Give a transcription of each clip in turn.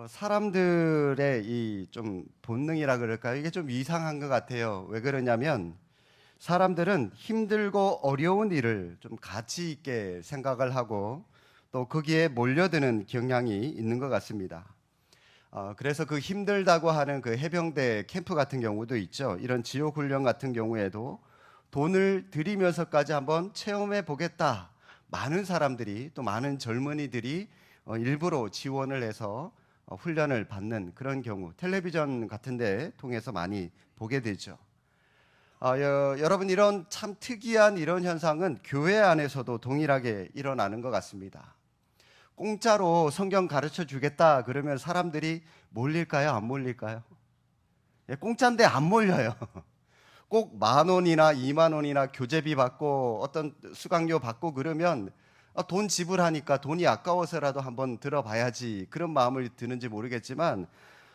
사람들의 이 좀 본능이라 그럴까요? 이게 좀 이상한 것 같아요. 왜 그러냐면 사람들은 힘들고 어려운 일을 좀 가치 있게 생각을 하고 또 거기에 몰려드는 경향이 있는 것 같습니다. 그래서 그 힘들다고 하는 그 해병대 캠프 같은 경우도 있죠. 이런 지옥 훈련 같은 경우에도 돈을 들이면서까지 한번 체험해 보겠다. 많은 사람들이 또 많은 젊은이들이 일부러 지원을 해서 훈련을 받는 그런 경우 텔레비전 같은 데 통해서 많이 보게 되죠. 여러분 이런 참 특이한 이런 현상은 교회 안에서도 동일하게 일어나는 것 같습니다. 공짜로 성경 가르쳐 주겠다 그러면 사람들이 몰릴까요? 안 몰릴까요? 공짜인데 안 몰려요. 꼭 10,000원이나 20,000원이나 교재비 받고 어떤 수강료 받고 그러면 돈 지불하니까 돈이 아까워서라도 한번 들어봐야지 그런 마음을 드는지 모르겠지만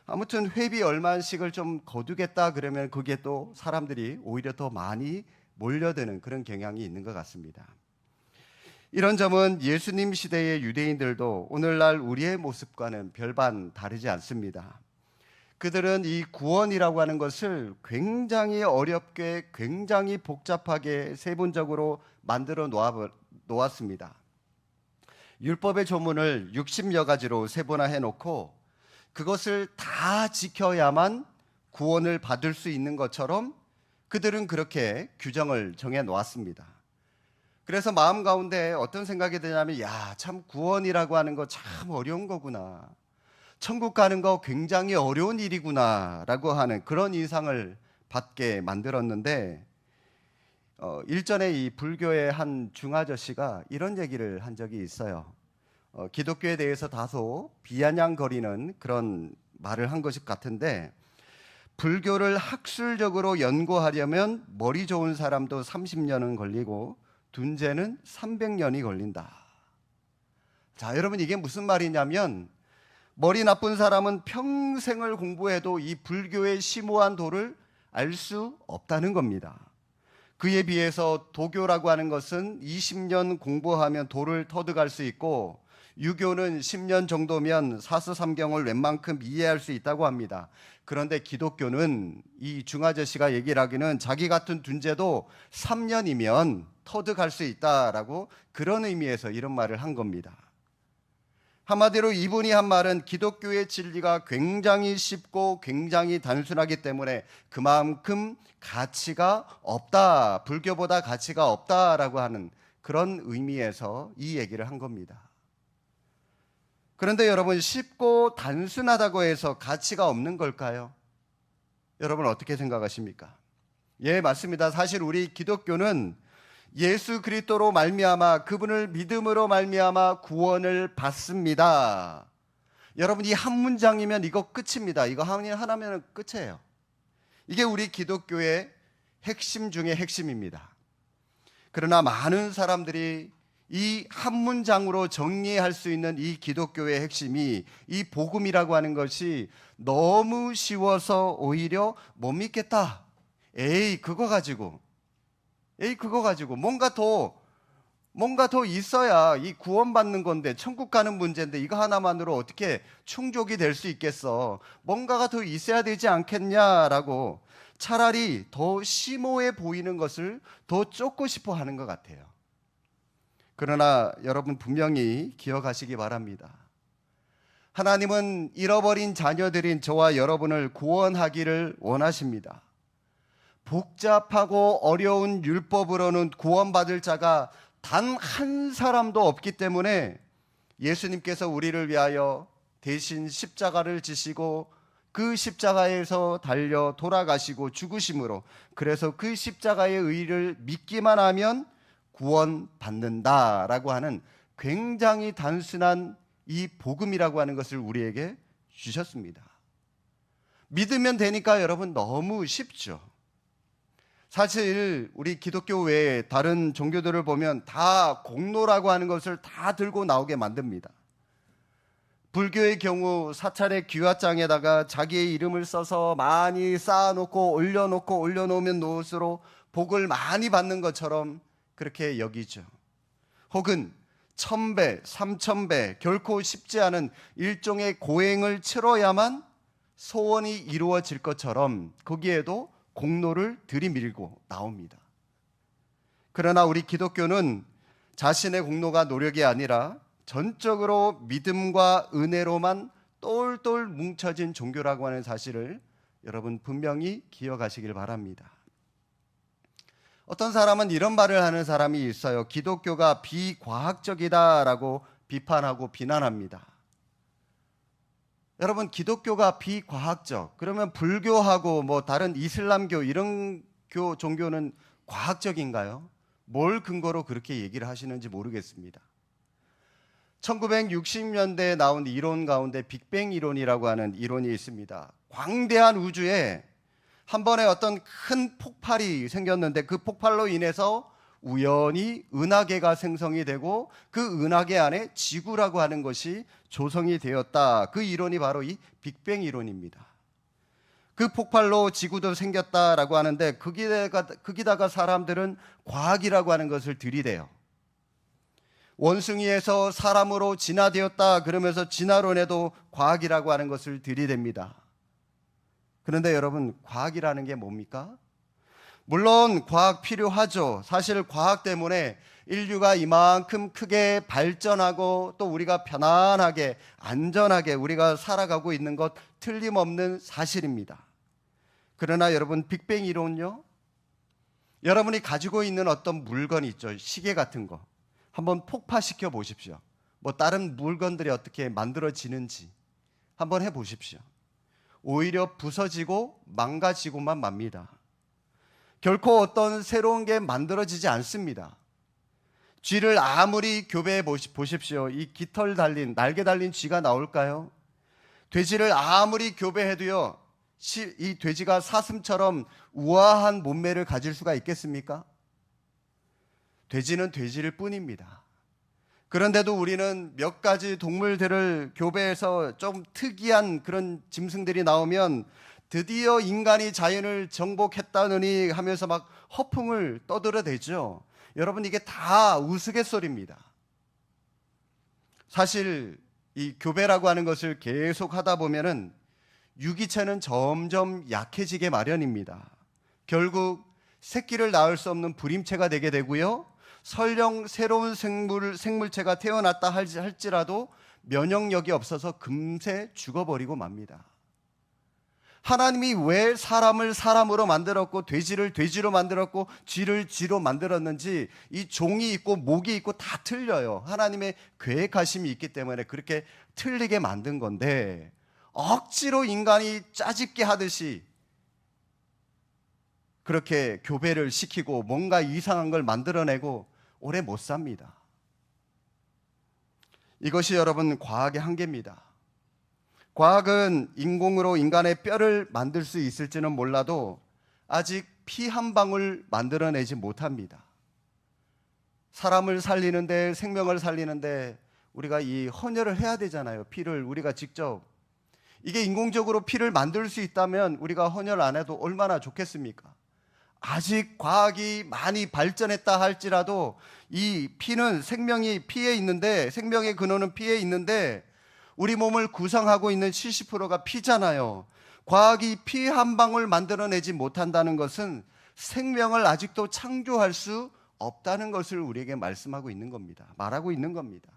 아무튼 회비 얼마씩을 좀 거두겠다 그러면 그게 또 사람들이 오히려 더 많이 몰려드는 그런 경향이 있는 것 같습니다. 이런 점은 예수님 시대의 유대인들도 오늘날 우리의 모습과는 별반 다르지 않습니다. 그들은 이 구원이라고 하는 것을 굉장히 어렵게 굉장히 복잡하게 세분적으로 만들어 놓았습니다. 율법의 조문을 60여 가지로 세분화해 놓고 그것을 다 지켜야만 구원을 받을 수 있는 것처럼 그들은 그렇게 규정을 정해 놓았습니다. 그래서 마음 가운데 어떤 생각이 드냐면 참 구원이라고 하는 거 참 어려운 거구나. 천국 가는 거 굉장히 어려운 일이구나라고 하는 그런 인상을 받게 만들었는데 일전에 이 불교의 한 중아저씨가 이런 얘기를 한 적이 있어요. 기독교에 대해서 다소 비아냥거리는 그런 말을 한 것이 같은데 불교를 학술적으로 연구하려면 머리 좋은 사람도 30년은 걸리고 둔재는 300년이 걸린다. 자, 여러분 이게 무슨 말이냐면 머리 나쁜 사람은 평생을 공부해도 이 불교의 심오한 도를 알 수 없다는 겁니다. 그에 비해서 도교라고 하는 것은 20년 공부하면 도를 터득할 수 있고 유교는 10년 정도면 사서삼경을 웬만큼 이해할 수 있다고 합니다. 그런데 기독교는 이 중아저씨가 얘기를 하기는 자기 같은 둔재도 3년이면 터득할 수 있다라고 그런 의미에서 이런 말을 한 겁니다. 한마디로 이분이 한 말은 기독교의 진리가 굉장히 쉽고 굉장히 단순하기 때문에 그만큼 가치가 없다, 불교보다 가치가 없다라고 하는 그런 의미에서 이 얘기를 한 겁니다. 그런데 여러분 쉽고 단순하다고 해서 가치가 없는 걸까요? 여러분 어떻게 생각하십니까? 예, 맞습니다. 사실 우리 기독교는 예수 그리스도로 말미암아 그분을 믿음으로 말미암아 구원을 받습니다. 여러분 이 한 문장이면 이거 끝입니다. 이거 하나면 끝이에요. 이게 우리 기독교의 핵심 중의 핵심입니다. 그러나 많은 사람들이 이 한 문장으로 정리할 수 있는 이 기독교의 핵심이 이 복음이라고 하는 것이 너무 쉬워서 오히려 못 믿겠다. 그거 가지고 뭔가 더 있어야 이 구원받는 건데 천국 가는 문제인데 이거 하나만으로 어떻게 충족이 될 수 있겠어. 뭔가가 더 있어야 되지 않겠냐라고 차라리 더 심오해 보이는 것을 더 쫓고 싶어 하는 것 같아요. 그러나 여러분 분명히 기억하시기 바랍니다. 하나님은 잃어버린 자녀들인 저와 여러분을 구원하기를 원하십니다. 복잡하고 어려운 율법으로는 구원받을 자가 단 한 사람도 없기 때문에 예수님께서 우리를 위하여 대신 십자가를 지시고 그 십자가에서 달려 돌아가시고 죽으심으로 그래서 그 십자가의 의의를 믿기만 하면 구원받는다라고 하는 굉장히 단순한 이 복음이라고 하는 것을 우리에게 주셨습니다. 믿으면 되니까 여러분 너무 쉽죠. 사실 우리 기독교 외에 다른 종교들을 보면 다 공로라고 하는 것을 다 들고 나오게 만듭니다. 불교의 경우 사찰의 귀화장에다가 자기의 이름을 써서 많이 쌓아놓고 올려놓으면 놓을수록 복을 많이 받는 것처럼 그렇게 여기죠. 혹은 1000배, 3000배 결코 쉽지 않은 일종의 고행을 치러야만 소원이 이루어질 것처럼 거기에도 공로를 들이밀고 나옵니다. 그러나 우리 기독교는 자신의 공로가 노력이 아니라 전적으로 믿음과 은혜로만 똘똘 뭉쳐진 종교라고 하는 사실을 여러분 분명히 기억하시길 바랍니다. 어떤 사람은 이런 말을 하는 사람이 있어요. 기독교가 비과학적이다라고 비판하고 비난합니다. 여러분, 기독교가 비과학적, 그러면 불교하고 뭐 다른 이슬람교 이런 종교는 과학적인가요? 뭘 근거로 그렇게 얘기를 하시는지 모르겠습니다. 1960년대에 나온 이론 가운데 빅뱅 이론이라고 하는 이론이 있습니다. 광대한 우주에 한 번에 어떤 큰 폭발이 생겼는데 그 폭발로 인해서 우연히 은하계가 생성이 되고 그 은하계 안에 지구라고 하는 것이 조성이 되었다. 그 이론이 바로 이 빅뱅 이론입니다. 그 폭발로 지구도 생겼다라고 하는데 거기다가 사람들은 과학이라고 하는 것을 들이대요. 원숭이에서 사람으로 진화되었다 그러면서 진화론에도 과학이라고 하는 것을 들이댑니다. 그런데 여러분, 과학이라는 게 뭡니까? 물론 과학 필요하죠. 사실 과학 때문에 인류가 이만큼 크게 발전하고 또 우리가 편안하게 안전하게 우리가 살아가고 있는 것 틀림없는 사실입니다. 그러나 여러분, 빅뱅 이론요, 여러분이 가지고 있는 어떤 물건이 있죠. 시계 같은 거 한번 폭파시켜 보십시오. 뭐 다른 물건들이 어떻게 만들어지는지 한번 해보십시오. 오히려 부서지고 망가지고만 맙니다. 결코 어떤 새로운 게 만들어지지 않습니다. 쥐를 아무리 교배해 보십시오. 이 깃털 달린, 날개 달린 쥐가 나올까요? 돼지를 아무리 교배해도요, 이 돼지가 사슴처럼 우아한 몸매를 가질 수가 있겠습니까? 돼지는 돼지일 뿐입니다. 그런데도 우리는 몇 가지 동물들을 교배해서 좀 특이한 그런 짐승들이 나오면 드디어 인간이 자연을 정복했다느니 하면서 막 허풍을 떠들어대죠. 여러분, 이게 다 우스갯소리입니다. 사실 이 교배라고 하는 것을 계속 하다 보면은 유기체는 점점 약해지게 마련입니다. 결국 새끼를 낳을 수 없는 불임체가 되게 되고요. 설령 새로운 생물체가 태어났다 할지라도 면역력이 없어서 금세 죽어버리고 맙니다. 하나님이 왜 사람을 사람으로 만들었고 돼지를 돼지로 만들었고 쥐를 쥐로 만들었는지 이 종이 있고 목이 있고 다 틀려요. 하나님의 계획하심이 있기 때문에 그렇게 틀리게 만든 건데 억지로 인간이 짜집게 하듯이 그렇게 교배를 시키고 뭔가 이상한 걸 만들어내고 오래 못 삽니다. 이것이 여러분 과학의 한계입니다. 과학은 인공으로 인간의 뼈를 만들 수 있을지는 몰라도 아직 피 한 방울 만들어내지 못합니다. 사람을 살리는데, 생명을 살리는데 우리가 이 헌혈을 해야 되잖아요. 피를 우리가 직접. 이게 인공적으로 피를 만들 수 있다면 우리가 헌혈 안 해도 얼마나 좋겠습니까? 아직 과학이 많이 발전했다 할지라도 이 피는 생명이 피에 있는데, 생명의 근원은 피에 있는데 우리 몸을 구성하고 있는 70%가 피잖아요. 과학이 피 한 방울 만들어내지 못한다는 것은 생명을 아직도 창조할 수 없다는 것을 우리에게 말씀하고 있는 겁니다. 말하고 있는 겁니다.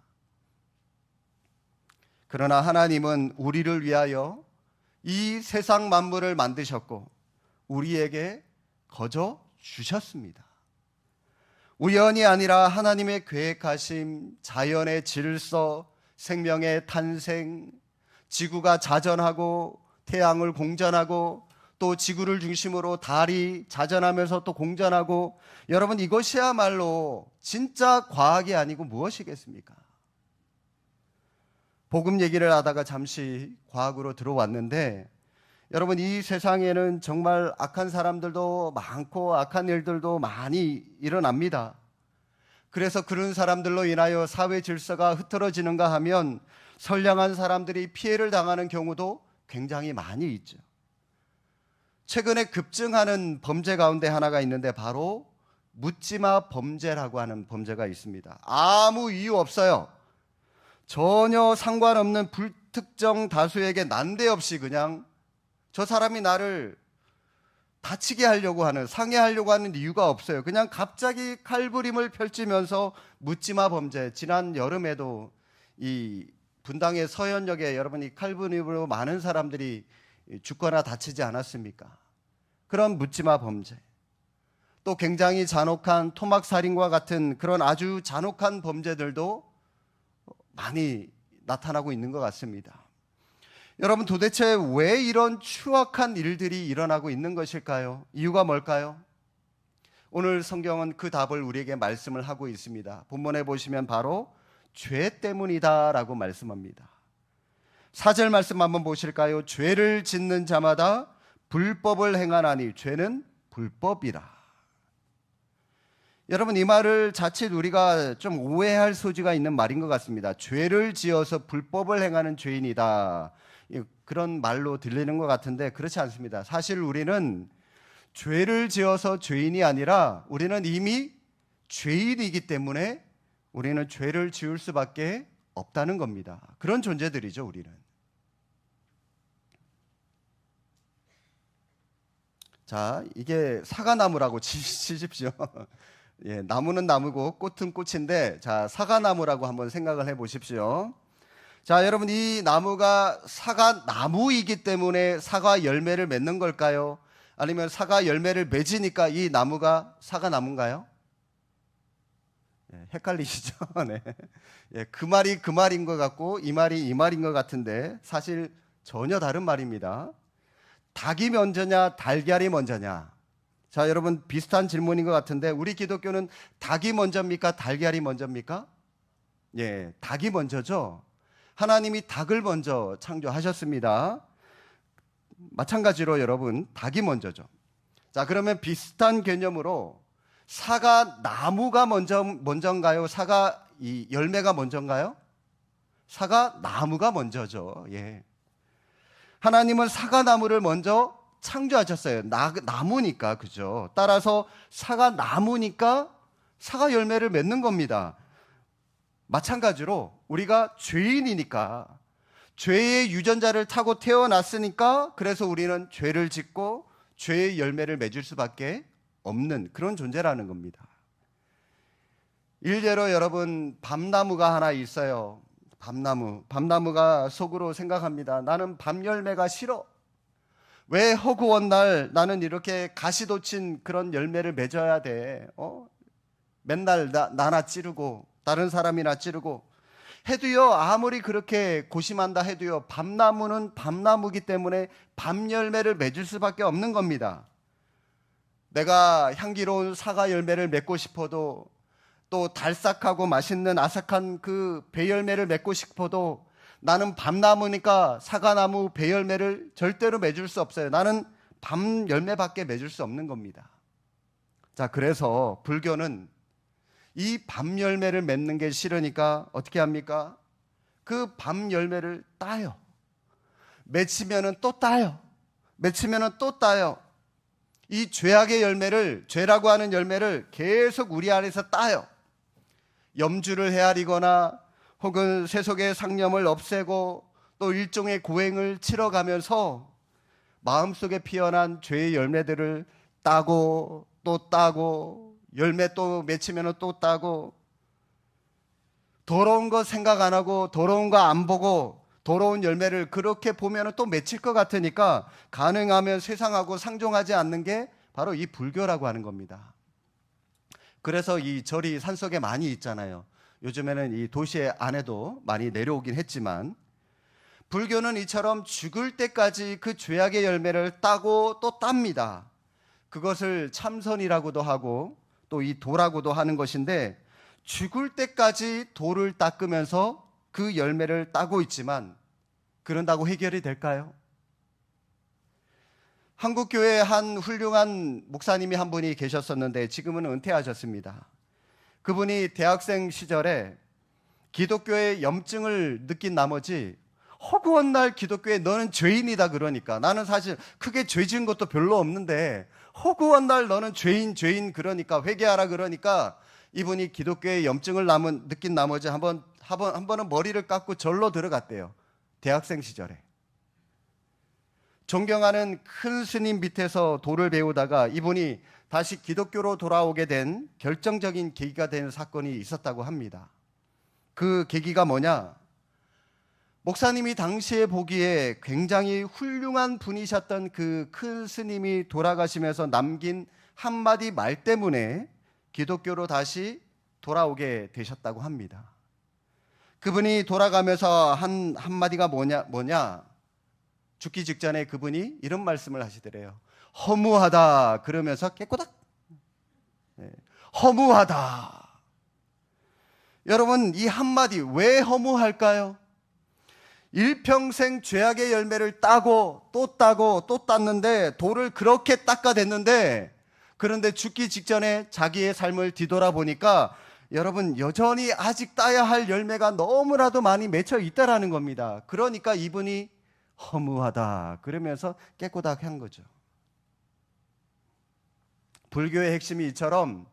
그러나 하나님은 우리를 위하여 이 세상 만물을 만드셨고 우리에게 거저 주셨습니다. 우연이 아니라 하나님의 계획하심, 자연의 질서, 생명의 탄생, 지구가 자전하고 태양을 공전하고 또 지구를 중심으로 달이 자전하면서 또 공전하고, 여러분 이것이야말로 진짜 과학이 아니고 무엇이겠습니까? 복음 얘기를 하다가 잠시 과학으로 들어왔는데, 여러분 이 세상에는 정말 악한 사람들도 많고 악한 일들도 많이 일어납니다. 그래서 그런 사람들로 인하여 사회 질서가 흐트러지는가 하면 선량한 사람들이 피해를 당하는 경우도 굉장히 많이 있죠. 최근에 급증하는 범죄 가운데 하나가 있는데 바로 묻지마 범죄라고 하는 범죄가 있습니다. 아무 이유 없어요. 전혀 상관없는 불특정 다수에게 난데없이 그냥 저 사람이 나를 다치게 하려고 하는, 상해하려고 하는 이유가 없어요. 그냥 갑자기 칼부림을 펼치면서 묻지마 범죄. 지난 여름에도 이 분당의 서현역에 여러분이 칼부림으로 많은 사람들이 죽거나 다치지 않았습니까? 그런 묻지마 범죄. 또 굉장히 잔혹한 토막살인과 같은 그런 아주 잔혹한 범죄들도 많이 나타나고 있는 것 같습니다. 여러분, 도대체 왜 이런 추악한 일들이 일어나고 있는 것일까요? 이유가 뭘까요? 오늘 성경은 그 답을 우리에게 말씀을 하고 있습니다. 본문에 보시면 바로 죄 때문이다라고 말씀합니다. 4절 말씀 한번 보실까요? 죄를 짓는 자마다 불법을 행하나니 죄는 불법이라. 여러분, 이 말을 자칫 우리가 좀 오해할 소지가 있는 말인 것 같습니다. 죄를 지어서 불법을 행하는 죄인이다, 그런 말로 들리는 것 같은데 그렇지 않습니다. 사실 우리는 죄를 지어서 죄인이 아니라 우리는 이미 죄인이기 때문에 우리는 죄를 지을 수밖에 없다는 겁니다. 그런 존재들이죠, 우리는. 자, 이게 사과나무라고 치십시오. 예, 나무는 나무고 꽃은 꽃인데, 자, 사과나무라고 한번 생각을 해 보십시오. 자, 여러분, 이 나무가 사과나무이기 때문에 사과 열매를 맺는 걸까요? 아니면 사과 열매를 맺으니까 이 나무가 사과나무인가요? 예, 헷갈리시죠? 네. 예, 그 말이 그 말인 것 같고 이 말이 이 말인 것 같은데 사실 전혀 다른 말입니다. 닭이 먼저냐 달걀이 먼저냐? 자, 여러분, 비슷한 질문인 것 같은데 우리 기독교는 닭이 먼저입니까? 달걀이 먼저입니까? 예, 닭이 먼저죠. 하나님이 닭을 먼저 창조하셨습니다. 마찬가지로 여러분, 닭이 먼저죠. 자, 그러면 비슷한 개념으로 사과 나무가 먼저인가요? 사과 이 열매가 먼저인가요? 사과 나무가 먼저죠. 예. 하나님은 사과 나무를 먼저 창조하셨어요. 나무니까, 그죠? 따라서 사과 나무니까 사과 열매를 맺는 겁니다. 마찬가지로 우리가 죄인이니까, 죄의 유전자를 타고 태어났으니까, 그래서 우리는 죄를 짓고 죄의 열매를 맺을 수밖에 없는 그런 존재라는 겁니다. 일례로 여러분, 밤나무가 하나 있어요. 밤나무가 속으로 생각합니다. 나는 밤 열매가 싫어. 왜 허구한 날 나는 이렇게 가시돋친 그런 열매를 맺어야 돼? 맨날 나나 찌르고 다른 사람이나 찌르고 해도요, 아무리 그렇게 고심한다 해도요, 밤나무는 밤나무기 때문에 밤 열매를 맺을 수밖에 없는 겁니다. 내가 향기로운 사과 열매를 맺고 싶어도, 또 달싹하고 맛있는 아삭한 그 배 열매를 맺고 싶어도 나는 밤나무니까 사과나무 배 열매를 절대로 맺을 수 없어요. 나는 밤 열매밖에 맺을 수 없는 겁니다. 자, 그래서 불교는 이 밤 열매를 맺는 게 싫으니까 어떻게 합니까? 그 밤 열매를 따요. 맺히면은 또 따요. 맺히면은 또 따요. 이 죄악의 열매를, 죄라고 하는 열매를 계속 우리 안에서 따요. 염주를 헤아리거나 혹은 세속의 상념을 없애고 또 일종의 고행을 치러가면서 마음속에 피어난 죄의 열매들을 따고 또 따고, 열매 또 맺히면 또 따고, 더러운 거 생각 안 하고 더러운 거 안 보고 더러운 열매를 그렇게 보면 또 맺힐 것 같으니까 가능하면 세상하고 상종하지 않는 게 바로 이 불교라고 하는 겁니다. 그래서 이 절이 산속에 많이 있잖아요. 요즘에는 이 도시 안에도 많이 내려오긴 했지만, 불교는 이처럼 죽을 때까지 그 죄악의 열매를 따고 또 땁니다. 그것을 참선이라고도 하고 또 이 도라고도 하는 것인데, 죽을 때까지 도를 닦으면서 그 열매를 따고 있지만 그런다고 해결이 될까요? 한국교회에 한 훌륭한 목사님이 한 분이 계셨었는데 지금은 은퇴하셨습니다. 그분이 대학생 시절에 기독교의 염증을 느낀 나머지 허구한 날 기독교에 너는 죄인이다 그러니까 나는 사실 크게 죄 지은 것도 별로 없는데 허구한 날 너는 죄인 그러니까 회개하라 그러니까 이분이 기독교의 염증을 느낀 나머지 한 번은 머리를 깎고 절로 들어갔대요. 대학생 시절에. 존경하는 큰 스님 밑에서 도를 배우다가 이분이 다시 기독교로 돌아오게 된 결정적인 계기가 되는 사건이 있었다고 합니다. 그 계기가 뭐냐? 목사님이 당시에 보기에 굉장히 훌륭한 분이셨던 그 큰 스님이 돌아가시면서 남긴 한마디 말 때문에 기독교로 다시 돌아오게 되셨다고 합니다. 그분이 돌아가면서 한 한마디가 뭐냐? 죽기 직전에 그분이 이런 말씀을 하시더래요. 허무하다 그러면서 깨꼬닥. 허무하다. 여러분 이 한마디 왜 허무할까요? 일평생 죄악의 열매를 따고 또 땄는데 돌을 그렇게 닦아댔는데 그런데 죽기 직전에 자기의 삶을 뒤돌아보니까 여러분 여전히 아직 따야 할 열매가 너무나도 많이 맺혀 있다라는 겁니다. 그러니까 이분이 허무하다 그러면서 깨꼬닥 한 거죠. 불교의 핵심이 이처럼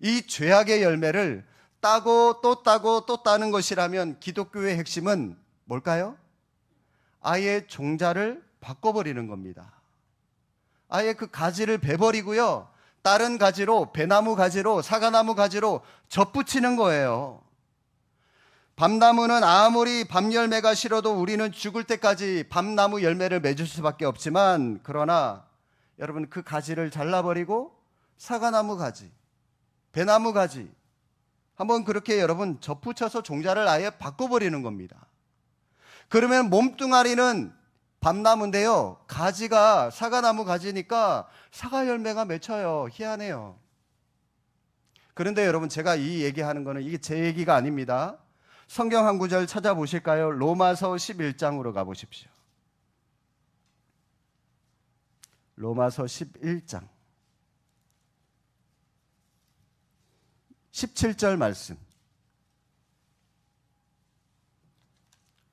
이 죄악의 열매를 따고 또 따는 것이라면 기독교의 핵심은 뭘까요? 아예 종자를 바꿔버리는 겁니다. 아예 그 가지를 베버리고요. 다른 가지로, 배나무 가지로, 사과나무 가지로 접붙이는 거예요. 밤나무는 아무리 밤열매가 싫어도 우리는 죽을 때까지 밤나무 열매를 맺을 수밖에 없지만 그러나 여러분 그 가지를 잘라버리고 사과나무 가지, 배나무 가지 한번 그렇게 여러분 접붙여서 종자를 아예 바꿔버리는 겁니다. 그러면 몸뚱아리는 밤나무인데요. 가지가 사과나무 가지니까 사과 열매가 맺혀요. 희한해요. 그런데 여러분 제가 이 얘기하는 거는 이게 제 얘기가 아닙니다. 성경 한 구절 찾아보실까요? 로마서 11장으로 가보십시오. 로마서 11장 17절 말씀.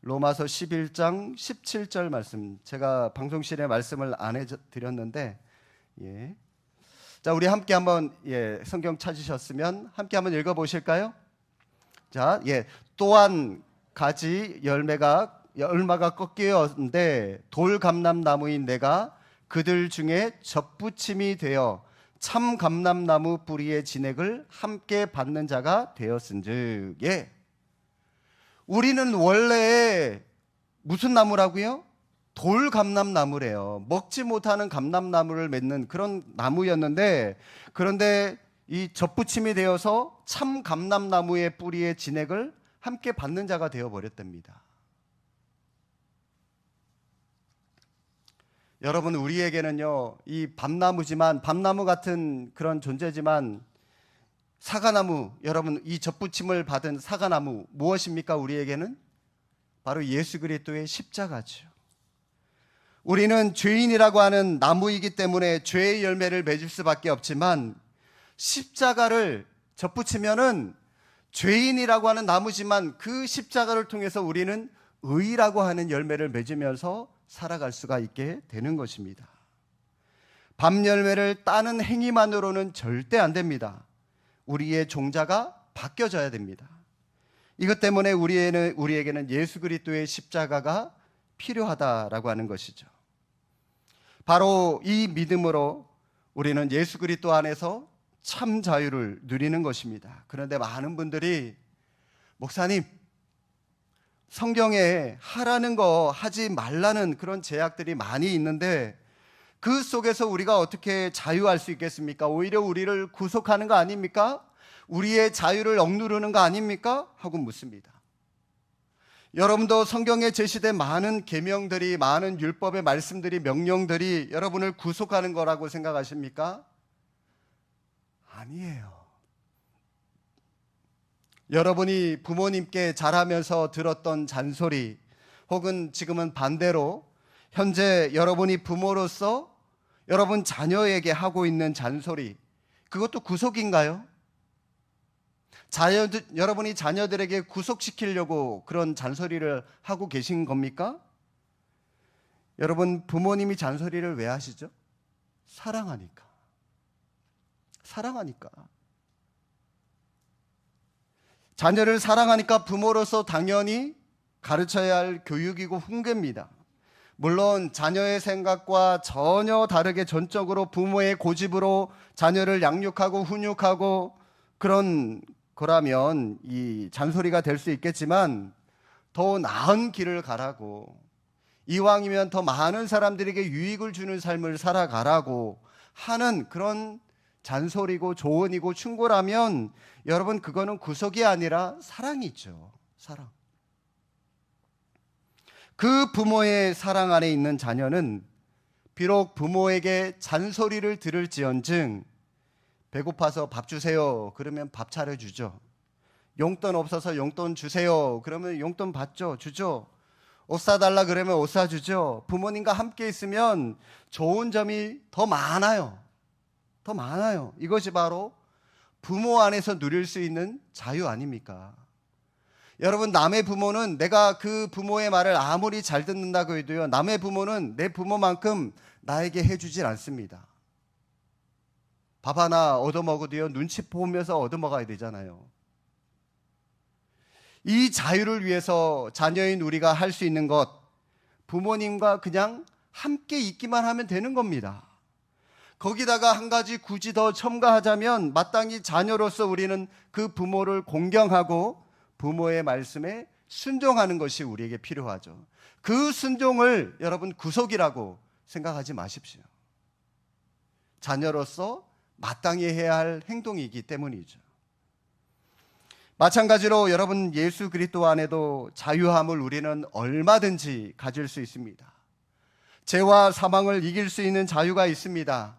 로마서 11장 17절 말씀. 제가 방송실에 말씀을 안 해드렸는데 자, 우리 함께 한번 성경 찾으셨으면 함께 한번 읽어보실까요? 자, 또한 가지 열마가 꺾이었는데 돌감람나무인 내가 그들 중에 접붙임이 되어 참 감람나무 뿌리의 진액을 함께 받는 자가 되었은즉. 우리는 원래 무슨 나무라고요? 돌감람나무래요. 먹지 못하는 감람나무를 맺는 그런 나무였는데 그런데 이 접붙임이 되어서 참 감람나무의 뿌리의 진액을 함께 받는 자가 되어버렸답니다. 여러분 우리에게는요 이 밤나무 같은 그런 존재지만 사과나무, 여러분 이 접붙임을 받은 사과나무 무엇입니까? 우리에게는 바로 예수 그리스도의 십자가죠. 우리는 죄인이라고 하는 나무이기 때문에 죄의 열매를 맺을 수밖에 없지만 십자가를 접붙이면은 죄인이라고 하는 나무지만 그 십자가를 통해서 우리는 의라고 하는 열매를 맺으면서 살아갈 수가 있게 되는 것입니다. 밤 열매를 따는 행위만으로는 절대 안 됩니다. 우리의 종자가 바뀌어져야 됩니다. 이것 때문에 우리에게는 예수 그리스도의 십자가가 필요하다라고 하는 것이죠. 바로 이 믿음으로 우리는 예수 그리스도 안에서 참 자유를 누리는 것입니다. 그런데 많은 분들이 목사님 성경에 하라는 거 하지 말라는 그런 제약들이 많이 있는데 그 속에서 우리가 어떻게 자유할 수 있겠습니까? 오히려 우리를 구속하는 거 아닙니까? 우리의 자유를 억누르는 거 아닙니까? 하고 묻습니다. 여러분도 성경에 제시된 많은 계명들이, 많은 율법의 말씀들이, 명령들이 여러분을 구속하는 거라고 생각하십니까? 아니에요. 여러분이 부모님께 자라면서 들었던 잔소리, 혹은 지금은 반대로 현재 여러분이 부모로서 여러분 자녀에게 하고 있는 잔소리, 그것도 구속인가요? 여러분이 자녀들에게 구속시키려고 그런 잔소리를 하고 계신 겁니까? 여러분, 부모님이 잔소리를 왜 하시죠? 사랑하니까. 사랑하니까. 자녀를 사랑하니까 부모로서 당연히 가르쳐야 할 교육이고 훈계입니다. 물론 자녀의 생각과 전혀 다르게 전적으로 부모의 고집으로 자녀를 양육하고 훈육하고 그런 거라면 이 잔소리가 될 수 있겠지만, 더 나은 길을 가라고, 이왕이면 더 많은 사람들에게 유익을 주는 삶을 살아가라고 하는 그런 잔소리고 조언이고 충고라면, 여러분, 그거는 구속이 아니라 사랑이죠. 사랑. 그 부모의 사랑 안에 있는 자녀는 비록 부모에게 잔소리를 들을지언정 배고파서 밥 주세요 그러면 밥 차려주죠. 용돈 없어서 용돈 주세요 그러면 용돈 받죠. 주죠. 옷 사달라 그러면 옷 사주죠. 부모님과 함께 있으면 좋은 점이 더 많아요. 더 많아요. 이것이 바로 부모 안에서 누릴 수 있는 자유 아닙니까? 여러분, 남의 부모는 내가 그 부모의 말을 아무리 잘 듣는다고 해도요, 남의 부모는 내 부모만큼 나에게 해주질 않습니다. 밥 하나 얻어먹어도요, 눈치 보면서 얻어먹어야 되잖아요. 이 자유를 위해서 자녀인 우리가 할 수 있는 것, 부모님과 그냥 함께 있기만 하면 되는 겁니다. 거기다가 한 가지 굳이 더 첨가하자면, 마땅히 자녀로서 우리는 그 부모를 공경하고 부모의 말씀에 순종하는 것이 우리에게 필요하죠. 그 순종을 여러분 구속이라고 생각하지 마십시오. 자녀로서 마땅히 해야 할 행동이기 때문이죠. 마찬가지로 여러분, 예수 그리스도 안에도 자유함을 우리는 얼마든지 가질 수 있습니다. 죄와 사망을 이길 수 있는 자유가 있습니다.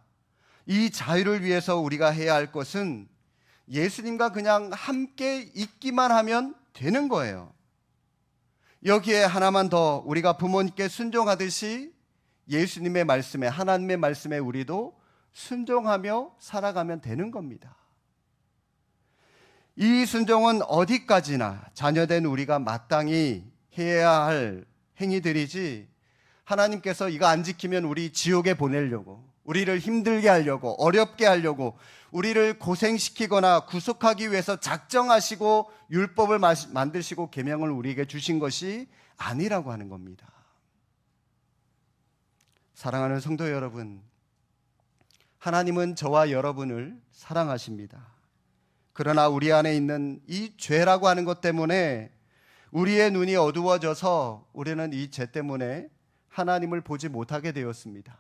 이 자유를 위해서 우리가 해야 할 것은 예수님과 그냥 함께 있기만 하면 되는 거예요. 여기에 하나만 더, 우리가 부모님께 순종하듯이 예수님의 말씀에, 하나님의 말씀에 우리도 순종하며 살아가면 되는 겁니다. 이 순종은 어디까지나 자녀된 우리가 마땅히 해야 할 행위들이지, 하나님께서 이거 안 지키면 우리 지옥에 보내려고, 우리를 힘들게 하려고, 어렵게 하려고, 우리를 고생시키거나 구속하기 위해서 작정하시고 율법을 만드시고 계명을 우리에게 주신 것이 아니라고 하는 겁니다. 사랑하는 성도 여러분, 하나님은 저와 여러분을 사랑하십니다. 그러나 우리 안에 있는 이 죄라고 하는 것 때문에 우리의 눈이 어두워져서 우리는 이 죄 때문에 하나님을 보지 못하게 되었습니다.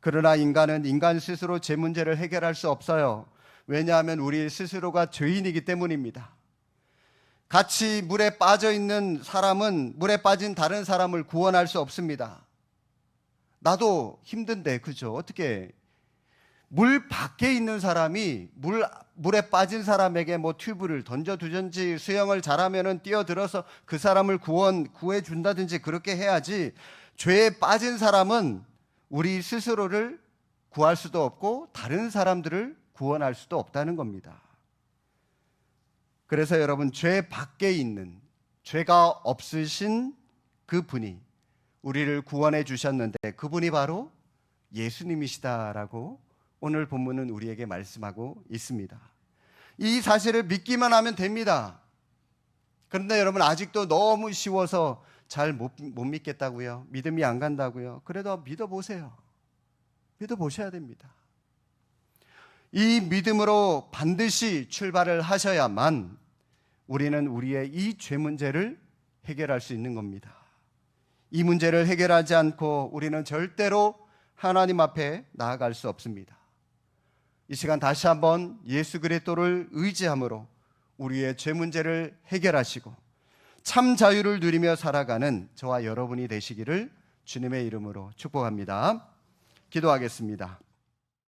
그러나 인간은 인간 스스로 죄 문제를 해결할 수 없어요. 왜냐하면 우리 스스로가 죄인이기 때문입니다. 같이 물에 빠져 있는 사람은 물에 빠진 다른 사람을 구원할 수 없습니다. 나도 힘든데, 그죠? 어떻게 물 밖에 있는 사람이 물에 빠진 사람에게 뭐 튜브를 던져두든지 수영을 잘하면은 뛰어들어서 그 사람을 구해 준다든지 그렇게 해야지, 죄에 빠진 사람은 우리 스스로를 구할 수도 없고 다른 사람들을 구원할 수도 없다는 겁니다. 그래서 여러분, 죄 밖에 있는, 죄가 없으신 그 분이 우리를 구원해 주셨는데, 그분이 바로 예수님이시다라고 오늘 본문은 우리에게 말씀하고 있습니다. 이 사실을 믿기만 하면 됩니다. 그런데 여러분, 아직도 너무 쉬워서 잘 못 믿겠다고요? 믿음이 안 간다고요? 그래도 믿어보세요. 믿어보셔야 됩니다. 이 믿음으로 반드시 출발을 하셔야만 우리는 우리의 이 죄 문제를 해결할 수 있는 겁니다. 이 문제를 해결하지 않고 우리는 절대로 하나님 앞에 나아갈 수 없습니다. 이 시간 다시 한번 예수 그리스도를 의지함으로 우리의 죄 문제를 해결하시고 참 자유를 누리며 살아가는 저와 여러분이 되시기를 주님의 이름으로 축복합니다. 기도하겠습니다.